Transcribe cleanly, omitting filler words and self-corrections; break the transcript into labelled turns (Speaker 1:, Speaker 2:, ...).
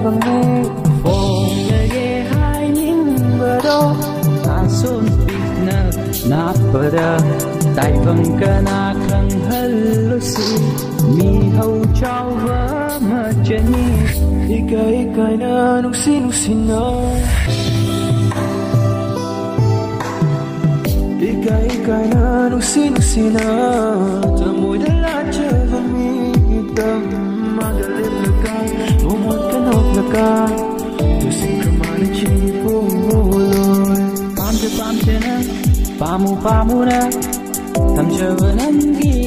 Speaker 1: vang nghe phong lệ hai những bờ đó ta son pina na pada tai vang kana khang halusi mi hau trao vỡ mà cheni ikai na nusi na ikai na nusi na tamoi dala cheva mi tam magalit laka umon kanok laka tusin kamana chini poloy pam te na pamu na tam cheva nangi